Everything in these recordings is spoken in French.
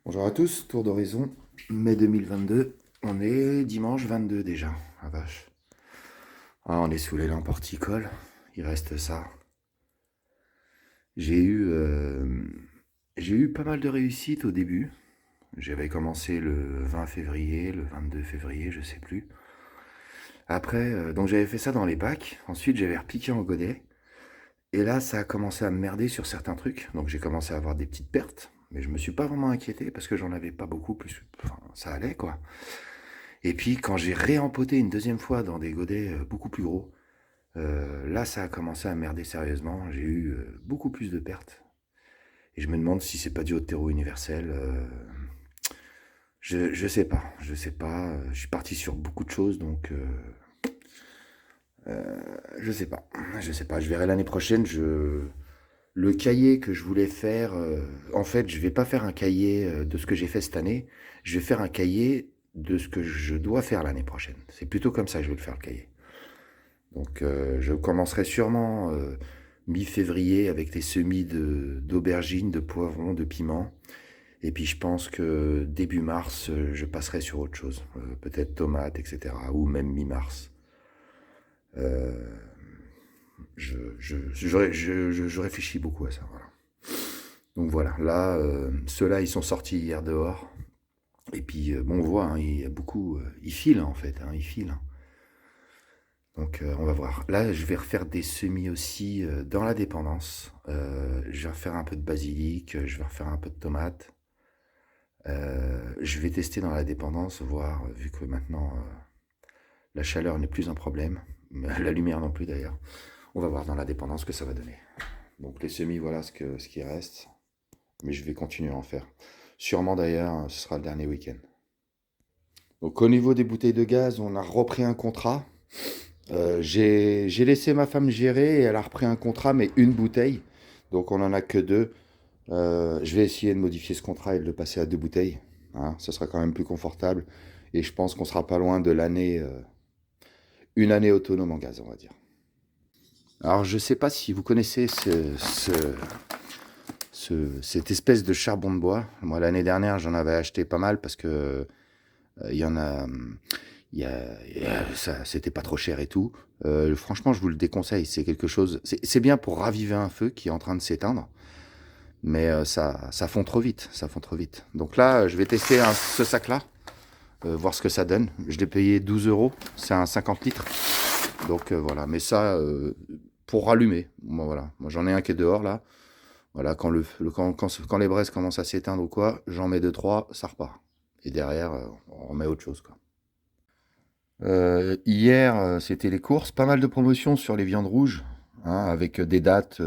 Bonjour à tous, tour d'horizon, mai 2022. On est dimanche 22 déjà. Ah vache. Ah, on est sous les lampes horticoles. Il reste ça. J'ai eu, euh, j'ai eu pas mal de réussites au début. J'avais commencé le 20 février, le 22 février, je sais plus. Après, donc j'avais fait ça dans les bacs. Ensuite, j'avais repiqué en godet. Et là, ça a commencé à me merder sur certains trucs. Donc j'ai commencé à avoir des petites pertes. Mais je me suis pas vraiment inquiété parce que j'en avais pas beaucoup. Plus, enfin, ça allait quoi. Et puis quand j'ai réempoté une deuxième fois dans des godets beaucoup plus gros, là ça a commencé à merder sérieusement. J'ai eu beaucoup plus de pertes. Et je me demande si c'est pas du haut de terreau universel. Je sais pas, je sais pas. Je suis parti sur beaucoup de choses, donc je sais pas. Je sais pas. Je verrai l'année prochaine. Le cahier que je voulais faire, en fait, je vais pas faire un cahier de ce que j'ai fait cette année. Je vais faire un cahier de ce que je dois faire l'année prochaine. C'est plutôt comme ça que je vais le faire le cahier. Donc je commencerai sûrement mi-février avec des semis d'aubergines, de poivrons, de piments. Et puis je pense que début mars, je passerai sur autre chose. Peut-être tomates, etc. Ou même mi-mars. Euh, je réfléchis beaucoup à ça. Voilà. Donc voilà, là, ceux-là, ils sont sortis hier dehors. Et puis, bon, on voit, hein, il y a beaucoup... ils filent, en fait, hein, ils filent. Hein. Donc on va voir. Là, je vais refaire des semis aussi dans la dépendance. Je vais refaire un peu de basilic, je vais refaire un peu de tomate. Je vais tester dans la dépendance, voir, vu que maintenant la chaleur n'est plus un problème, la lumière non plus d'ailleurs. On va voir dans la dépendance ce que ça va donner. Donc les semis, voilà ce qui reste. Mais je vais continuer à en faire. Sûrement d'ailleurs, ce sera le dernier week-end. Donc au niveau des bouteilles de gaz, on a repris un contrat. J'ai laissé ma femme gérer et elle a repris un contrat, mais une bouteille. Donc on en a que deux. Je vais essayer de modifier ce contrat et de le passer à deux bouteilles. Hein, ça sera quand même plus confortable. Et je pense qu'on sera pas loin de l'année, une année autonome en gaz, on va dire. Alors je sais pas si vous connaissez cette espèce de charbon de bois. Moi l'année dernière j'en avais acheté pas mal parce que il y en a, ça, c'était pas trop cher et tout. Franchement, je vous le déconseille. C'est quelque chose. C'est bien pour raviver un feu qui est en train de s'éteindre, mais ça fond trop vite. Ça fond trop vite. Donc là, je vais tester ce sac-là, voir ce que ça donne. Je l'ai payé 12 euros. C'est un 50 litres. Donc voilà. Mais ça, pour rallumer. Moi, voilà. Moi, j'en ai un qui est dehors là. Voilà, quand les braises commencent à s'éteindre ou quoi, j'en mets deux, trois, ça repart. Et derrière, on remet autre chose, quoi. Hier, c'était les courses. Pas mal de promotions sur les viandes rouges, hein, avec des dates.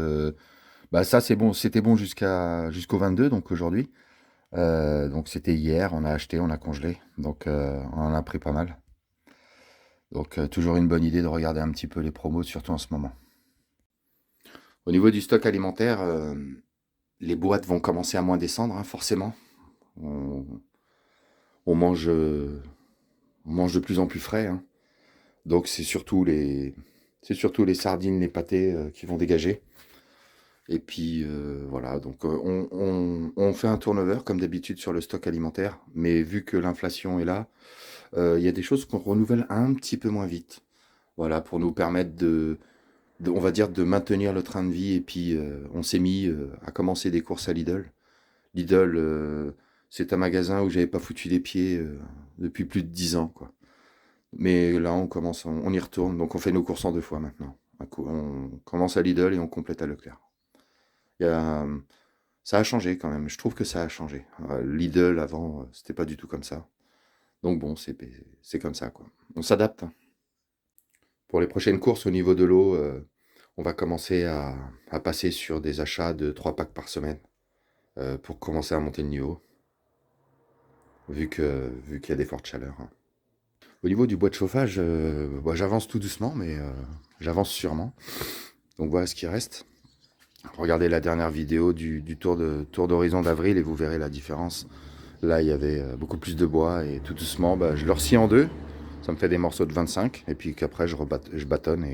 Bah ça, c'est bon, c'était bon jusqu'au 22, donc aujourd'hui. Donc c'était hier, on a acheté, on a congelé. Donc on en a pris pas mal. Donc toujours une bonne idée de regarder un petit peu les promos, surtout en ce moment. Au niveau du stock alimentaire, les boîtes vont commencer à moins descendre, hein, forcément. On, on mange, on mange de plus en plus frais, hein. Donc c'est surtout les sardines, les pâtés qui vont dégager. Et puis voilà, donc on fait un turnover comme d'habitude sur le stock alimentaire, mais vu que l'inflation est là, il y a des choses qu'on renouvelle un petit peu moins vite. Voilà, pour nous permettre on va dire, de maintenir le train de vie. Et puis on s'est mis à commencer des courses à Lidl. Lidl, c'est un magasin où j'avais pas foutu les pieds depuis plus de 10 ans, quoi. Mais là, on y retourne, donc on fait nos courses en deux fois maintenant. On commence à Lidl et on complète à Leclerc. Il y a, Ça a changé quand même. Je trouve que ça a changé. Lidl avant, c'était pas du tout comme ça. Donc bon, c'est comme ça quoi. On s'adapte, hein. Pour les prochaines courses au niveau de l'eau, on va commencer à passer sur des achats de 3 packs par semaine pour commencer à monter le niveau, vu qu'il y a des fortes chaleurs, hein. Au niveau du bois de chauffage, bah, j'avance tout doucement, mais j'avance sûrement. Donc voilà ce qui reste. Regardez la dernière vidéo du tour d'horizon d'avril et vous verrez la différence. Là, il y avait beaucoup plus de bois et tout doucement, bah, je le scie en deux. Ça me fait des morceaux de 25 et puis qu'après je bâtonne.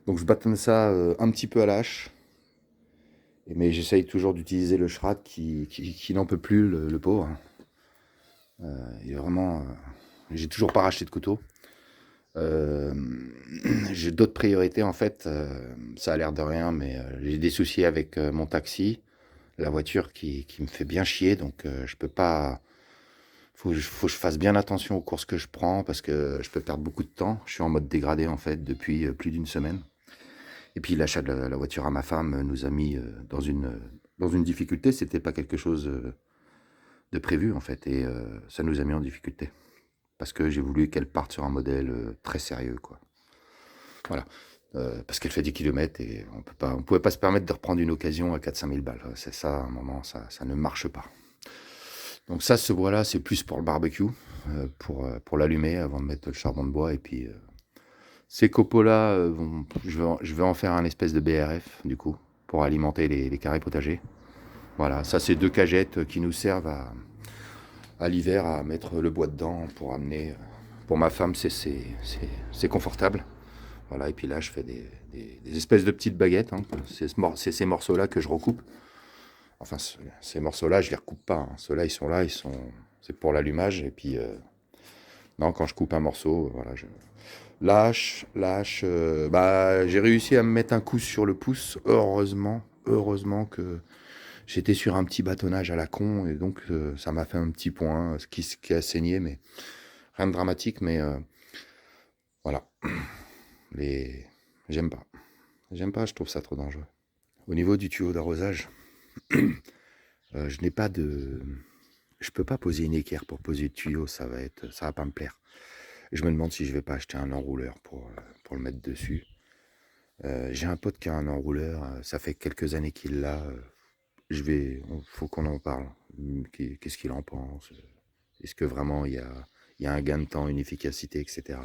Donc je bâtonne ça un petit peu à la hache. Mais j'essaye toujours d'utiliser le Schrad qui n'en peut plus, le pauvre. Il est vraiment... j'ai toujours pas racheté de couteau. Euh, j'ai d'autres priorités en fait. Ça a l'air de rien, mais j'ai des soucis avec mon taxi, la voiture qui me fait bien chier, donc je peux pas. Faut que je fasse bien attention aux courses que je prends parce que je peux perdre beaucoup de temps. Je suis en mode dégradé en fait depuis plus d'une semaine. Et puis l'achat de la voiture à ma femme nous a mis dans une difficulté. C'était pas quelque chose de prévu en fait, et ça nous a mis en difficulté parce que j'ai voulu qu'elle parte sur un modèle très sérieux, quoi. Voilà. Parce qu'elle fait 10 kilomètres et on pouvait pas se permettre de reprendre une occasion à 4-5 000 balles. C'est ça, à un moment, ça ne marche pas. Donc ça, ce bois-là, c'est plus pour le barbecue, pour l'allumer avant de mettre le charbon de bois. Et puis, ces copeaux-là, je vais en faire un espèce de BRF, du coup, pour alimenter les carrés potagers. Voilà, ça, c'est 2 cagettes qui nous servent à l'hiver à mettre le bois dedans pour amener. Pour ma femme, c'est confortable. Voilà, et puis là, je fais des espèces de petites baguettes, hein. C'est ces morceaux-là que je recoupe. Enfin, ces morceaux-là, je les recoupe pas, hein. Ceux-là, ils sont là, c'est pour l'allumage. Et puis, non, quand je coupe un morceau, voilà, je lâche. Bah, j'ai réussi à me mettre un coup sur le pouce. Heureusement que j'étais sur un petit bâtonnage à la con, et donc ça m'a fait un petit point, ce qui a saigné, mais rien de dramatique. Mais voilà, les... j'aime pas. J'aime pas, je trouve ça trop dangereux. Au niveau du tuyau d'arrosage, je n'ai pas de... Je peux pas poser une équerre pour poser le tuyau, ça va pas me plaire. Je me demande si je vais pas acheter un enrouleur pour le mettre dessus. J'ai un pote qui a un enrouleur, ça fait quelques années qu'il l'a. Faut qu'on en parle. Qu'est-ce qu'il en pense? Est-ce que vraiment il y a un gain de temps, une efficacité, etc.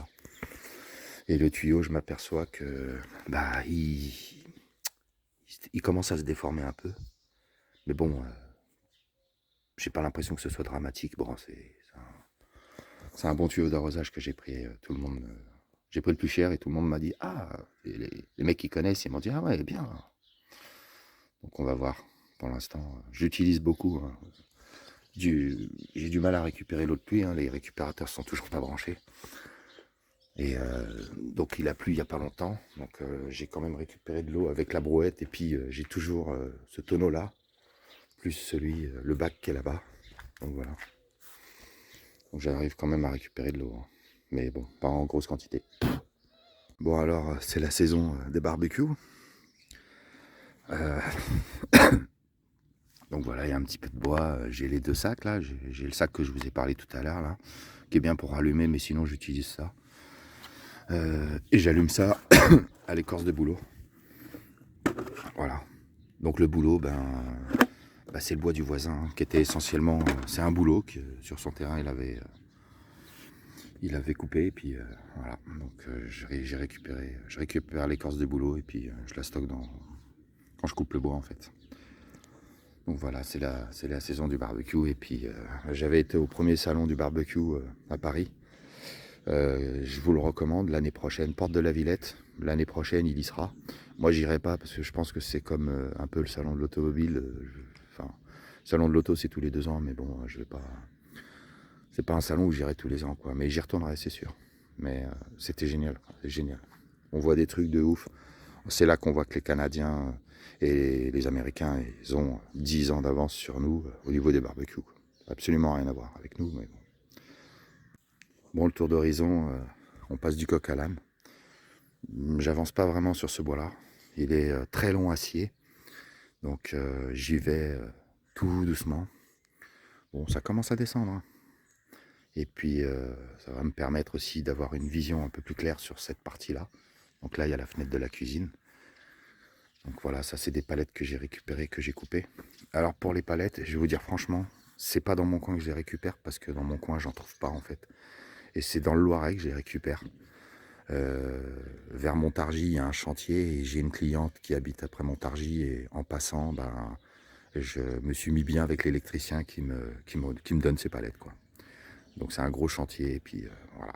Et le tuyau, je m'aperçois que bah il commence à se déformer un peu. Mais bon, j'ai pas l'impression que ce soit dramatique. Bon, c'est un bon tuyau d'arrosage que j'ai pris. Tout le monde, j'ai pris le plus cher et tout le monde m'a dit ah, les mecs qui connaissent, ils m'ont dit ah ouais, bien. Donc on va voir. Pour l'instant, j'utilise beaucoup, hein. J'ai du mal à récupérer l'eau de pluie, hein. Les récupérateurs sont toujours pas branchés. Et donc il a plu il y a pas longtemps. Donc j'ai quand même récupéré de l'eau avec la brouette. Et puis j'ai toujours ce tonneau là, plus le bac qui est là-bas. Donc voilà. Donc j'arrive quand même à récupérer de l'eau, hein. Mais bon, pas en grosse quantité. Bon alors, c'est la saison des barbecues. Euh, donc voilà, il y a un petit peu de bois. J'ai les 2 sacs là. J'ai le sac que je vous ai parlé tout à l'heure là, qui est bien pour allumer, mais sinon j'utilise ça. Et j'allume ça à l'écorce de bouleau. Voilà. Donc le bouleau, c'est le bois du voisin, hein, qui était essentiellement... c'est un bouleau que sur son terrain il avait coupé. Et puis voilà. Donc je récupère l'écorce de bouleau et puis je la stocke quand je coupe le bois en fait. Donc voilà, c'est la saison du barbecue. Et puis j'avais été au premier salon du barbecue à Paris. Je vous le recommande l'année prochaine, Porte de la Villette. L'année prochaine, il y sera. Moi, j'irai pas parce que je pense que c'est comme un peu le salon de l'automobile. Enfin, le salon de l'auto, c'est tous les 2 ans, mais bon, je vais pas. C'est pas un salon où j'irai tous les ans, quoi. Mais j'y retournerai, c'est sûr. Mais c'était génial, quoi. C'est génial. On voit des trucs de ouf. C'est là qu'on voit que les Canadiens et les Américains, ils ont 10 ans d'avance sur nous au niveau des barbecues, quoi. Absolument rien à voir avec nous, mais bon. Bon, le tour d'horizon, on passe du coq à l'âne. J'avance pas vraiment sur ce bois-là. Il est très long à scier. Donc j'y vais tout doucement. Bon, ça commence à descendre, hein. Et puis ça va me permettre aussi d'avoir une vision un peu plus claire sur cette partie-là. Donc là, il y a la fenêtre de la cuisine. Donc voilà, ça c'est des palettes que j'ai récupérées, que j'ai coupées. Alors pour les palettes, je vais vous dire franchement, c'est pas dans mon coin que je les récupère parce que dans mon coin, j'en trouve pas en fait. Et c'est dans le Loiret que je les récupère. Vers Montargis, il y a un chantier et j'ai une cliente qui habite après Montargis, et en passant, je me suis mis bien avec l'électricien qui me donne ses palettes, quoi. Donc c'est un gros chantier et puis voilà,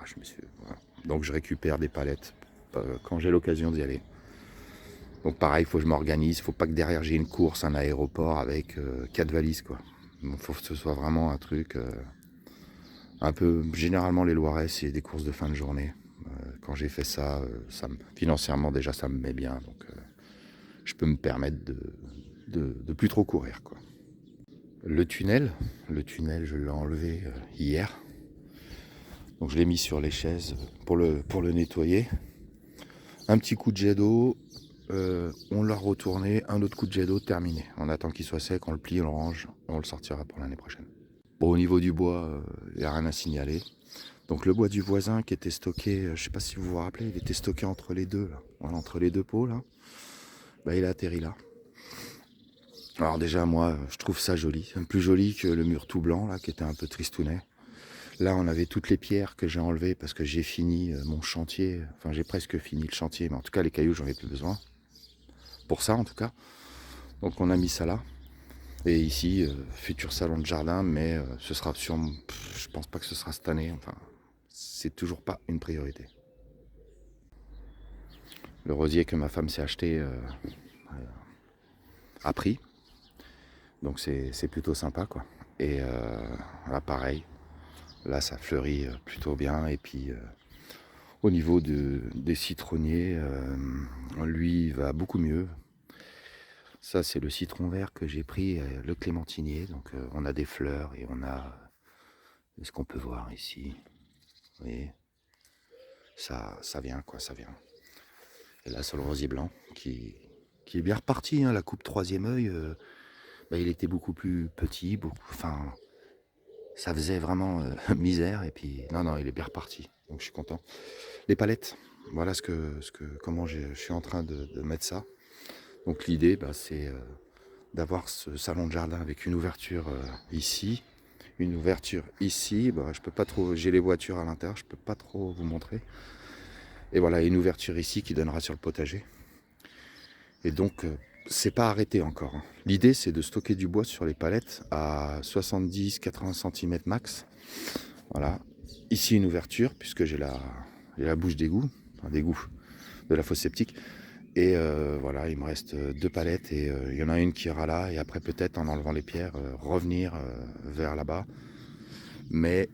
voilà. Donc je récupère des palettes quand j'ai l'occasion d'y aller. Donc pareil, il faut que je m'organise. Il faut pas que derrière j'ai une course, un aéroport avec 4 valises, quoi. Il faut que ce soit vraiment un truc un peu... Généralement, les Loiret, c'est des courses de fin de journée. Quand j'ai fait ça, financièrement, déjà, ça me met bien. Donc, je peux me permettre de plus trop courir, quoi. Le tunnel, je l'ai enlevé hier. Donc, je l'ai mis sur les chaises pour le nettoyer. Un petit coup de jet d'eau, on l'a retourné, un autre coup de jet d'eau, terminé. On attend qu'il soit sec, on le plie, on le range, et on le sortira pour l'année prochaine. Bon, au niveau du bois, il n'y a rien à signaler. Donc le bois du voisin qui était stocké, je ne sais pas si vous vous rappelez, il était stocké entre les deux, là. Voilà, entre les deux pots, là. Bah, il a atterri là. Alors déjà, moi, je trouve ça joli. Plus joli que le mur tout blanc, là, qui était un peu tristounet. Là, on avait toutes les pierres que j'ai enlevées parce que j'ai fini mon chantier. Enfin, j'ai presque fini le chantier, mais en tout cas, les cailloux, j'en ai plus besoin. Pour ça, en tout cas. Donc on a mis ça là. Et ici, futur salon de jardin, mais ce sera sûrement... Je pense pas que ce sera cette année. Enfin, c'est toujours pas une priorité. Le rosier que ma femme s'est acheté a pris. Donc c'est plutôt sympa, quoi. Et là, pareil. Là, ça fleurit plutôt bien. Et puis, au niveau des citronniers, lui, il va beaucoup mieux. Ça, c'est le citron vert que j'ai pris, le clémentinier. Donc, on a des fleurs et on a... Est-ce qu'on peut voir ici? Vous voyez, ça vient, quoi, ça vient. Et là, sur le rosier blanc, qui est bien reparti, hein, la coupe troisième œil, bah, il était beaucoup plus petit, enfin, ça faisait vraiment misère. Et puis, non, il est bien reparti. Donc, je suis content. Les palettes, voilà comment je suis en train de mettre ça. Donc, l'idée, bah, c'est d'avoir ce salon de jardin avec une ouverture ici, une ouverture ici. Bah, je peux pas trop, j'ai les voitures à l'intérieur, je peux pas trop vous montrer. Et voilà, une ouverture ici qui donnera sur le potager. Et donc, c'est pas arrêté encore, hein. L'idée, c'est de stocker du bois sur les palettes à 70-80 cm max. Voilà. Ici, une ouverture, puisque j'ai la bouche d'égout, enfin d'égout de la fosse septique. Et voilà, il me reste 2 palettes et il y en a une qui ira là. Et après, peut-être, en enlevant les pierres, revenir vers là-bas. Mais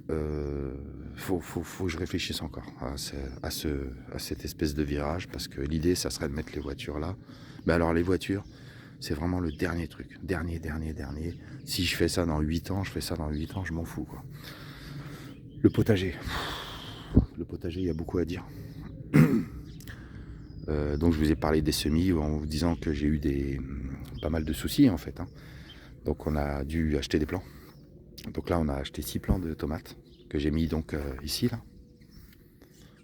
faut que je réfléchisse encore à cette espèce de virage, parce que l'idée, ça serait de mettre les voitures là. Mais alors les voitures, c'est vraiment le dernier truc. Dernier. Si je fais ça dans 8 ans, je fais ça dans 8 ans, je m'en fous, quoi. Le potager. Le potager, il y a beaucoup à dire. Donc je vous ai parlé des semis en vous disant que j'ai eu pas mal de soucis, en fait, hein. Donc on a dû acheter des plants. Donc là, on a acheté 6 plants de tomates que j'ai mis donc ici, là.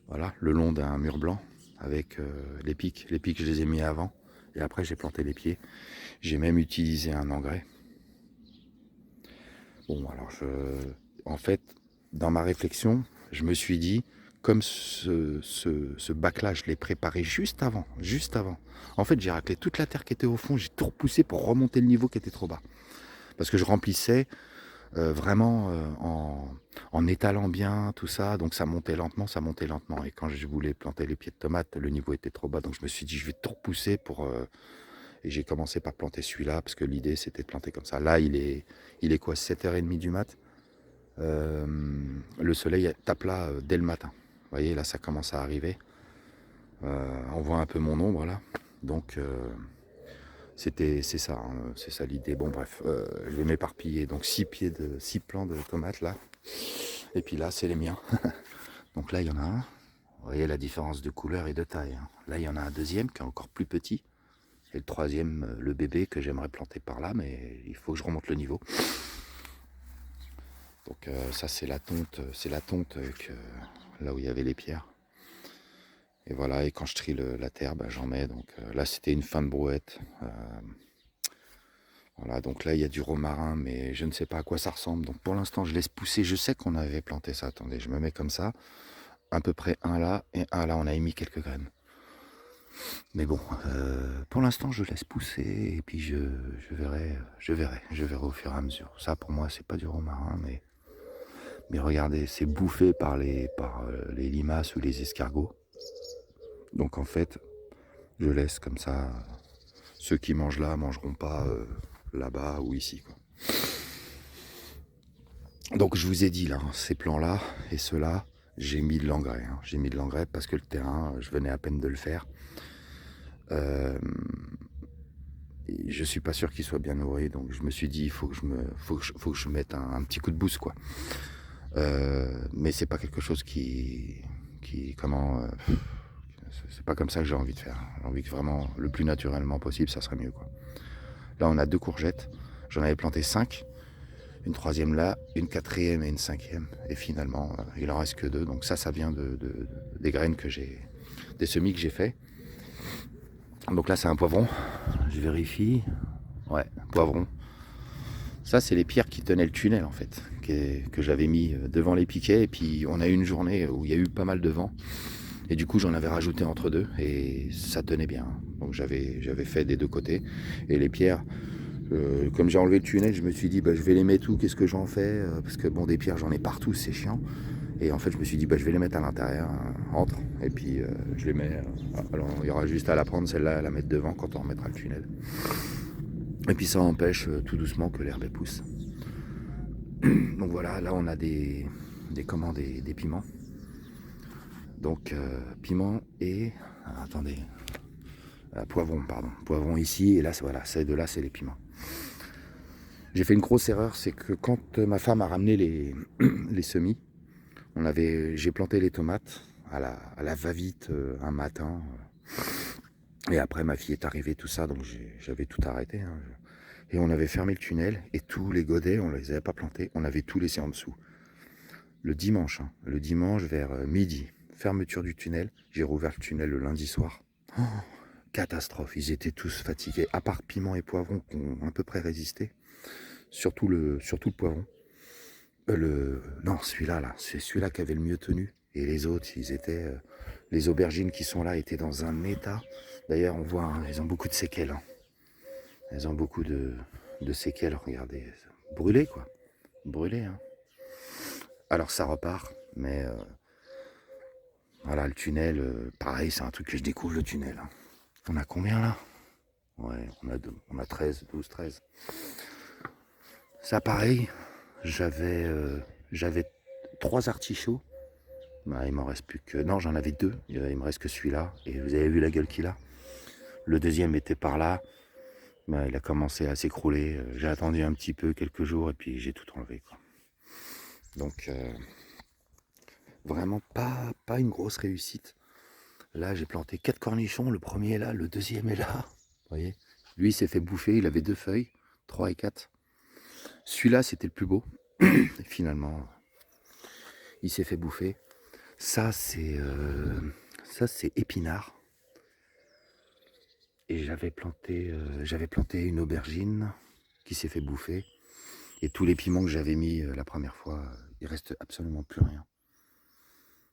Voilà, le long d'un mur blanc avec les pics. Les pics, je les ai mis avant et après, j'ai planté les pieds. J'ai même utilisé un engrais. Bon, alors, en fait, dans ma réflexion, je me suis dit, comme ce bac-là, je l'ai préparé juste avant. En fait, j'ai raclé toute la terre qui était au fond, j'ai tout repoussé pour remonter le niveau qui était trop bas. Parce que je remplissais vraiment en étalant bien tout ça, donc ça montait lentement. Et quand je voulais planter les pieds de tomates, le niveau était trop bas, donc je me suis dit je vais tout repousser et j'ai commencé par planter celui-là, parce que l'idée c'était de planter comme ça. Là il est quoi, 7h30 du mat. Le soleil tape là dès le matin. Vous voyez, là ça commence à arriver. On voit un peu mon ombre là, donc c'est ça, hein, c'est ça l'idée. Bon bref, je vais m'éparpiller. Donc 6 plants de tomates là. Et puis là, c'est les miens. Donc là, il y en a un. Vous voyez la différence de couleur et de taille, hein. Là, il y en a un deuxième qui est encore plus petit. Et le troisième, le bébé, que j'aimerais planter par là, mais il faut que je remonte le niveau. Donc ça, c'est la tonte là où il y avait les pierres. Et voilà, et quand je trie la terre, bah, j'en mets. Donc là, c'était une fin de brouette. Voilà, donc là, il y a du romarin, mais je ne sais pas à quoi ça ressemble. Donc pour l'instant, je laisse pousser. Je sais qu'on avait planté ça. Attendez, je me mets comme ça. À peu près un là et un là. On a émis quelques graines. Mais bon, pour l'instant, je laisse pousser. Et puis je verrai au fur et à mesure. Ça, pour moi, c'est pas du romarin, mais regardez, c'est bouffé par les limaces ou les escargots. Donc en fait, Je laisse comme ça. Ceux qui mangent là mangeront pas là-bas ou ici, quoi. Donc je vous ai dit là, ces plans-là et ceux-là, j'ai mis de l'engrais. J'ai mis de l'engrais parce que le terrain, je venais à peine de le faire. Je suis pas sûr qu'il soit bien nourri, donc je me suis dit il faut que je mette un petit coup de boost, quoi. Mais c'est pas quelque chose c'est pas comme ça que j'ai envie de faire. J'ai envie que vraiment le plus naturellement possible, ça serait mieux, quoi. Là on a 2 courgettes, j'en avais planté 5, une troisième là, une quatrième et une cinquième, et finalement il en reste que 2, donc ça vient des graines des semis que j'ai fait. Donc là c'est un poivron, je vérifie, ouais, poivron. Ça c'est les pierres qui tenaient le tunnel en fait, que j'avais mis devant les piquets, et puis on a eu une journée où il y a eu pas mal de vent, et du coup j'en avais rajouté entre deux, et ça tenait bien. Donc j'avais fait des deux côtés, et les pierres, comme j'ai enlevé le tunnel, je me suis dit je vais les mettre où, qu'est-ce que j'en fais, parce que bon, des pierres j'en ai partout, c'est chiant. Et en fait je me suis dit je vais les mettre à l'intérieur, entre, et puis je les mets, alors il y aura juste à la prendre celle-là, à la mettre devant quand on remettra le tunnel. Et puis ça empêche tout doucement que l'herbe pousse. Donc voilà, là on a des piments. Donc piment et... attendez, poivron, pardon. Poivron ici, et là, voilà, ces deux-là, c'est les piments. J'ai fait une grosse erreur, c'est que quand ma femme a ramené les semis, j'ai planté les tomates à la va-vite un matin. Et après, ma fille est arrivée, tout ça, donc j'avais tout arrêté. Et on avait fermé le tunnel, et tous les godets, on ne les avait pas plantés, on avait tout laissé en dessous. Le dimanche vers midi, fermeture du tunnel, j'ai rouvert le tunnel le lundi soir. Oh, catastrophe, ils étaient tous fatigués, à part piment et poivron qui ont à peu près résisté, surtout le poivron. Non, celui-là, c'est celui-là qui avait le mieux tenu, et les autres, les aubergines qui sont là étaient dans un état. D'ailleurs, on voit, elles ont beaucoup de séquelles. Elles ont beaucoup de séquelles, regardez, brûlées, quoi. Brûlées, Alors ça repart, mais voilà, le tunnel, pareil, c'est un truc que je découvre, le tunnel. On a combien là? Ouais, on a 13, 12, 13. Ça pareil, j'avais 3 artichauts. Il m'en reste plus que... Non, j'en avais 2, il me reste que celui-là. Et vous avez vu la gueule qu'il a. Le deuxième était par là. Il a commencé à s'écrouler. J'ai attendu un petit peu, quelques jours, et puis j'ai tout enlevé, quoi. Donc, vraiment pas une grosse réussite. Là, j'ai planté 4 cornichons. Le premier est là, le deuxième est là. Vous voyez, lui, il s'est fait bouffer. Il avait 2 feuilles, 3 et 4. Celui-là, c'était le plus beau. Et finalement, il s'est fait bouffer. Ça, c'est épinard. Et j'avais planté une aubergine qui s'est fait bouffer. Et tous les piments que j'avais mis la première fois, il reste absolument plus rien.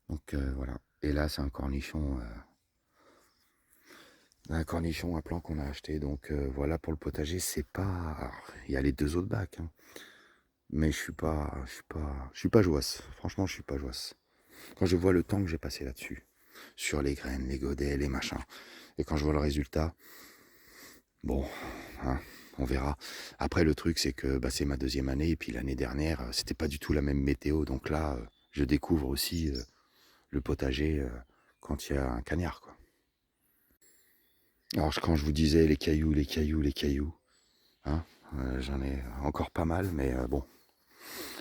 Donc voilà. Et là, c'est un cornichon à plant qu'on a acheté. Donc voilà, pour le potager, c'est pas... Alors, il y a les 2 autres bacs, mais je suis pas joasse. Franchement, je suis pas joasse. Quand je vois le temps que j'ai passé là-dessus, sur les graines, les godets, les machins, et quand je vois le résultat, bon, on verra. Après, le truc, c'est que c'est ma 2e année, et puis l'année dernière, c'était pas du tout la même météo. Donc là, je découvre aussi le potager quand il y a un cagnard, quoi. Alors, quand je vous disais les cailloux, j'en ai encore pas mal, mais bon.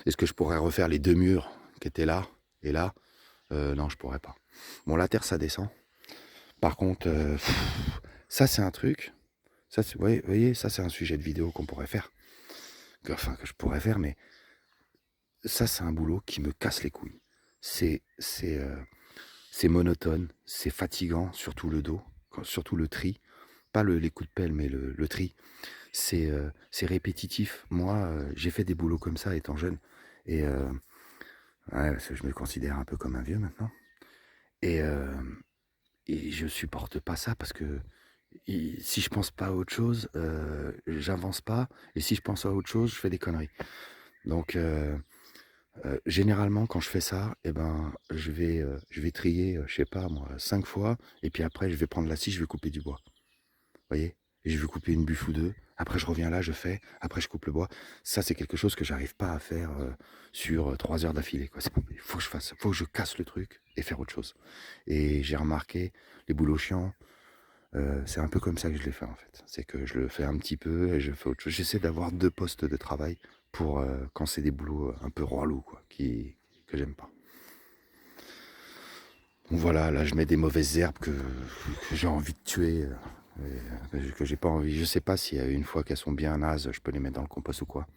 Est-ce que je pourrais refaire les 2 murs qui étaient là et là? Non, je pourrais pas. Bon, la terre, ça descend. Par contre, ça, c'est un truc. Ça, vous voyez, ça, c'est un sujet de vidéo qu'on pourrait faire. Que je pourrais faire, mais ça, c'est un boulot qui me casse les couilles. C'est monotone, c'est fatigant, surtout le dos, surtout le tri. Pas les coups de pelle, mais le tri. C'est répétitif. Moi, j'ai fait des boulots comme ça étant jeune. Et je me considère un peu comme un vieux maintenant. Et je supporte pas ça parce que si je pense pas à autre chose, j'avance pas. Et si je pense à autre chose, je fais des conneries. Donc Généralement, quand je fais ça, et ben, je vais trier, je sais pas moi, 5 fois et puis après je vais prendre la scie, je vais couper du bois. Vous voyez? Et je vais couper une bûche ou 2. Après je reviens là, je fais, après je coupe le bois. Ça, c'est quelque chose que j'arrive pas à faire, sur, 3 heures d'affilée, quoi. C'est pas il faut que je fasse, faut que je casse le truc et faire autre chose. Et j'ai remarqué, les boulots chiants, c'est un peu comme ça que je les fais, en fait. C'est que je le fais un petit peu et je fais autre chose. J'essaie d'avoir 2 postes de travail pour, quand c'est des boulots, un peu relous, quoi, que j'aime pas. Donc voilà, là je mets des mauvaises herbes que j'ai envie de tuer, que j'ai pas envie. Je sais pas si une fois qu'elles sont bien nazes, je peux les mettre dans le compost ou quoi.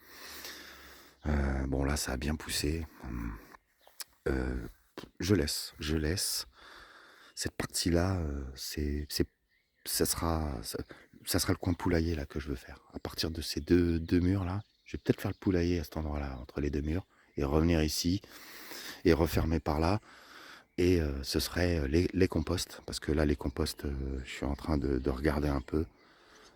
Bon là ça a bien poussé. Euh, je laisse. Cette partie-là, ça sera le coin poulailler là que je veux faire. À partir de ces deux murs là, je vais peut-être faire le poulailler à cet endroit-là, entre les deux murs, et revenir ici et refermer par là. Et ce serait les composts, parce que là, les composts, je suis en train de regarder un peu.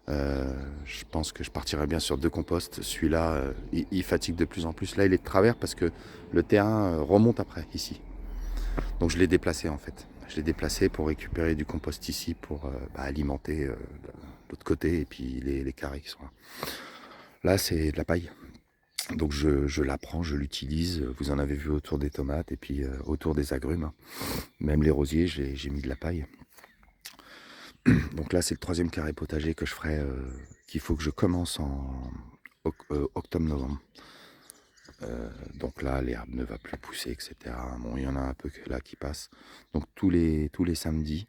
Je pense que je partirais bien sur 2 composts. Celui-là, il fatigue de plus en plus. Là, il est de travers parce que le terrain remonte après, ici. Donc je l'ai déplacé en fait. Je l'ai déplacé pour récupérer du compost ici, pour alimenter l'autre côté, et puis les carrés qui sont là. Là, c'est de la paille. Donc je la prends, je l'utilise. Vous en avez vu autour des tomates et puis autour des agrumes. Même les rosiers, j'ai mis de la paille. Donc là, c'est le 3e carré potager que je ferai, qu'il faut que je commence en octobre-novembre. Donc là, l'herbe ne va plus pousser, etc. Bon, il y en a un peu là qui passe. Donc tous les samedis,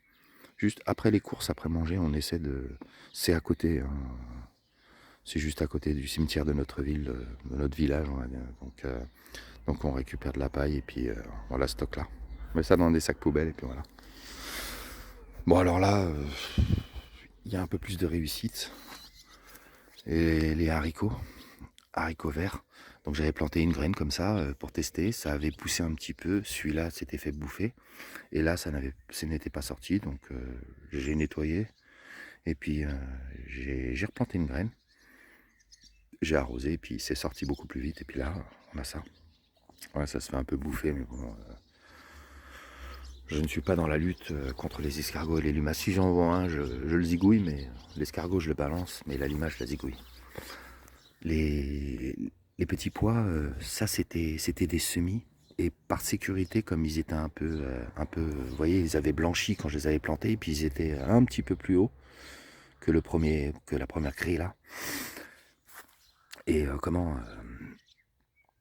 juste après les courses, après manger, on essaie de... C'est à côté, hein. C'est juste à côté du cimetière de notre ville, de notre village, on va dire. Donc on récupère de la paille et puis on la stocke là. On met ça dans des sacs poubelles et puis voilà. Bon alors là, il y a un peu plus de réussite. Et les haricots verts. Donc j'avais planté une graine comme ça pour tester. Ça avait poussé un petit peu. Celui-là s'était fait bouffer. Et là, ça n'était pas sorti. Donc j'ai nettoyé. Et puis j'ai replanté une graine. J'ai arrosé. Et puis c'est sorti beaucoup plus vite. Et puis là, on a ça. Ouais, ça se fait un peu bouffer. Mais bon, je ne suis pas dans la lutte contre les escargots et les limaces. Si j'en vois un, je le zigouille. Mais l'escargot, je le balance. Mais la limace, je la zigouille. Les, les petits pois, ça c'était des semis. Et par sécurité, comme ils étaient vous voyez, ils avaient blanchi quand je les avais plantés, et puis ils étaient un petit peu plus haut que la première grille là. Et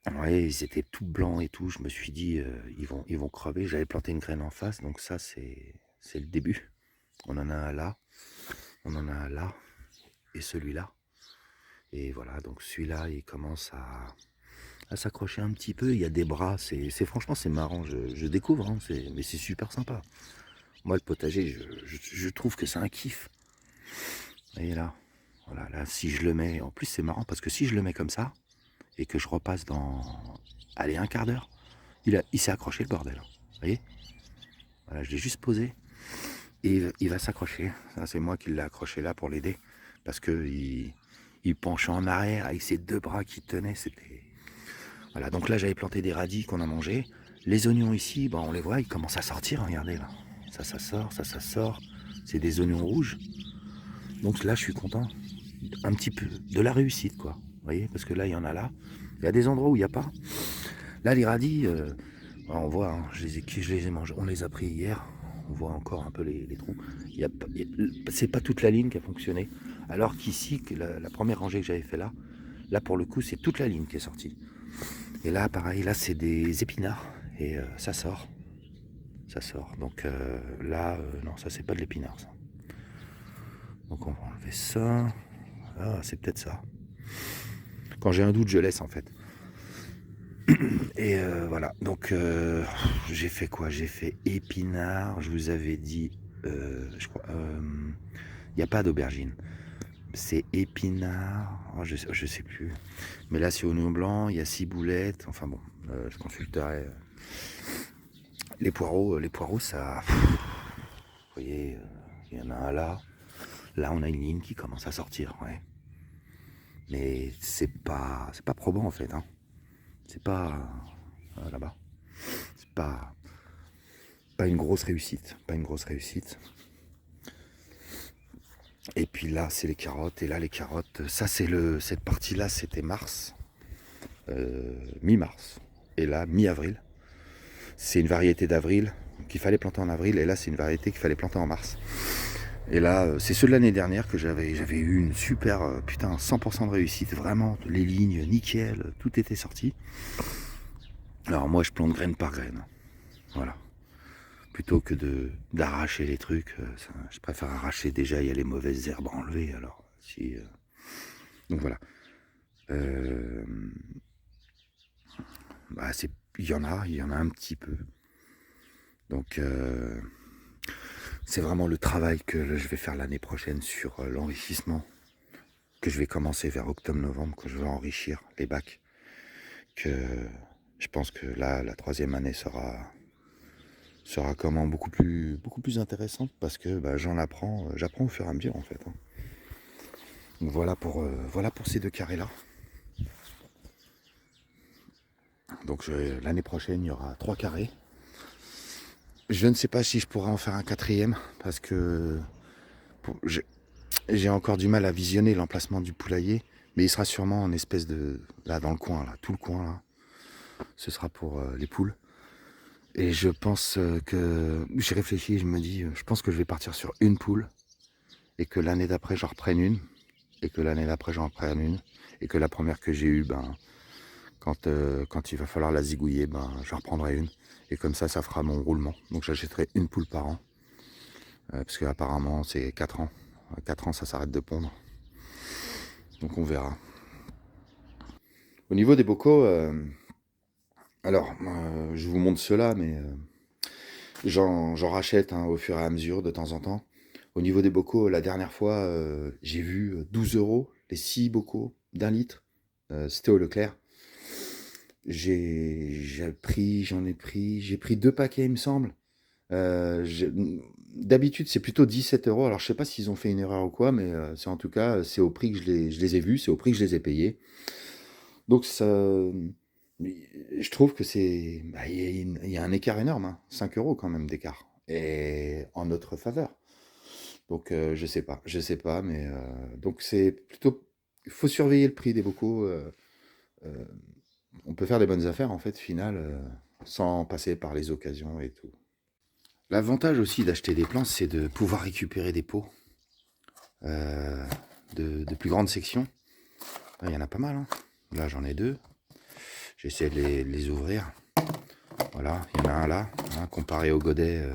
ouais, ils étaient tout blancs et tout. Je me suis dit, ils vont crever. J'avais planté une graine en face, donc ça c'est le début. On en a un là, on en a un là, et celui-là. Et voilà, donc celui-là, il commence à s'accrocher un petit peu. Il y a des bras, franchement c'est marrant, je découvre, hein, mais c'est super sympa. Moi le potager, je trouve que c'est un kiff. Vous voyez là, voilà, là si je le mets, en plus c'est marrant parce que si je le mets comme ça et que je repasse dans, allez, un quart d'heure, il s'est accroché le bordel. Vous voyez, voilà, je l'ai juste posé et il va s'accrocher. Ça c'est moi qui l'ai accroché là pour l'aider parce que il penchait en arrière avec ses 2 bras qui tenaient, c'était... Voilà, donc là j'avais planté des radis qu'on a mangés. Les oignons ici, on les voit, ils commencent à sortir, regardez là. Ça sort, ça sort. C'est des oignons rouges. Donc là je suis content. Un petit peu de la réussite quoi. Vous voyez, parce que là il y en a là. Il y a des endroits où il n'y a pas. Là les radis, on voit, hein, je les ai mangés. On les a pris hier. On voit encore un peu les trous. C'est pas toute la ligne qui a fonctionné. Alors qu'ici, la première rangée que j'avais fait là pour le coup c'est toute la ligne qui est sortie. Et là, pareil, là, c'est des épinards. Et ça sort. Ça sort. Donc là, non, ça, c'est pas de l'épinard, ça. Donc on va enlever ça. Ah, c'est peut-être ça. Quand j'ai un doute, je laisse, en fait. Et voilà. Donc, j'ai fait quoi? J'ai fait épinards. Je vous avais dit, je crois, il n'y a pas d'aubergine. C'est épinards. Oh, je sais plus. Mais là, c'est oignon blanc. Il y a ciboulettes. Enfin bon, je consulterai. Les poireaux, ça... Vous voyez, il y en a un là. Là, on a une ligne qui commence à sortir, ouais. Mais c'est pas probant, en fait, hein. C'est pas... là-bas. C'est pas une grosse réussite. Pas une grosse réussite. Et puis là, c'est les carottes. Et là, les carottes, ça, cette partie-là, c'était mars. Mi-mars. Et là, mi-avril. C'est une variété d'avril qu'il fallait planter en avril. Et là, c'est une variété qu'il fallait planter en mars. Et là, c'est ceux de l'année dernière que j'avais eu une super, 100% de réussite. Vraiment, les lignes, nickel, tout était sorti. Alors moi, je plante graine par graine. Voilà. Plutôt que d'arracher les trucs, je préfère arracher. Déjà, il y a les mauvaises herbes à enlever. Alors, donc voilà. Bah, il y en a un petit peu. Donc, c'est vraiment le travail que je vais faire l'année prochaine sur l'enrichissement, que je vais commencer vers octobre-novembre, que je vais enrichir les bacs. Que je pense que là, la 3e année sera comment beaucoup plus intéressante parce que j'apprends au fur et à mesure en fait. Donc voilà pour ces 2 carrés là. Donc l'année prochaine il y aura 3 carrés. Je ne sais pas si je pourrai en faire un 4e parce que j'ai encore du mal à visionner l'emplacement du poulailler, mais il sera sûrement en espèce de là dans le coin là, tout le coin là. Ce sera pour les poules. Et je pense que j'ai réfléchi, je me dis, je pense que je vais partir sur une poule et que l'année d'après j'en reprenne une et que l'année d'après j'en reprenne une et que la première que j'ai eue, quand il va falloir la zigouiller, j'en reprendrai une et comme ça fera mon roulement. Donc j'achèterai une poule par an parce que apparemment c'est 4 ans. 4 ans ça s'arrête de pondre. Donc on verra. Au niveau des bocaux, alors je vous montre ceux-là, mais j'en rachète au fur et à mesure de temps en temps. Au niveau des bocaux, la dernière fois, j'ai vu 12 € les 6 bocaux d'1 litre. C'était au Leclerc. J'ai pris 2 paquets, il me semble. D'habitude, c'est plutôt 17 €. Alors, je sais pas s'ils ont fait une erreur ou quoi, mais c'est en tout cas, c'est au prix que je les ai vus, c'est au prix que je les ai payés. Donc, ça, je trouve que il y a un écart énorme, 5 € quand même d'écart. Et en notre faveur. Donc je sais pas, mais donc c'est plutôt, il faut surveiller le prix des bocaux. On peut faire des bonnes affaires en fait, final, sans passer par les occasions et tout. L'avantage aussi d'acheter des plants, c'est de pouvoir récupérer des pots de plus grandes sections. Là, il y en a pas mal. Là, j'en ai 2. J'essaie de les ouvrir. Voilà, il y en a un là. Comparé au godet,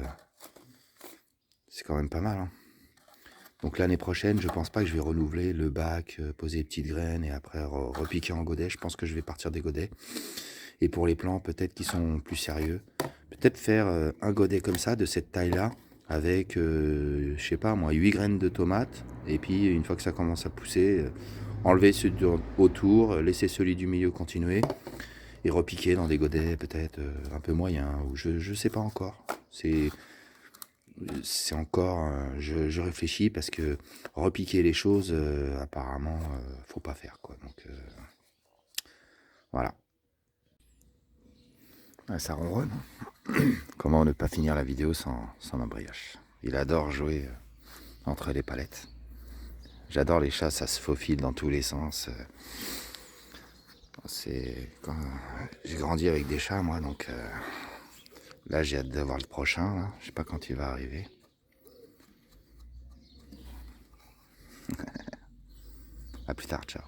c'est quand même pas mal. Donc l'année prochaine, je pense pas que je vais renouveler le bac, poser des petites graines et après repiquer en godet. Je pense que je vais partir des godets. Et pour les plants, peut-être qui sont plus sérieux, peut-être faire un godet comme ça, de cette taille-là, avec, je sais pas moi, 8 graines de tomates. Et puis une fois que ça commence à pousser, enlever ceux autour, laisser celui du milieu continuer. Et repiquer dans des godets peut-être un peu moyens. Ou je sais pas encore. C'est encore, je réfléchis parce que repiquer les choses, apparemment, faut pas faire quoi. Donc voilà. Ouais, ça ronronne. Comment ne pas finir la vidéo sans ma brioche. Il adore jouer entre les palettes. J'adore les chats, ça se faufile dans tous les sens. J'ai grandi avec des chats moi, donc là j'ai hâte de voir le prochain. Là. Je sais pas quand il va arriver. À plus tard, ciao.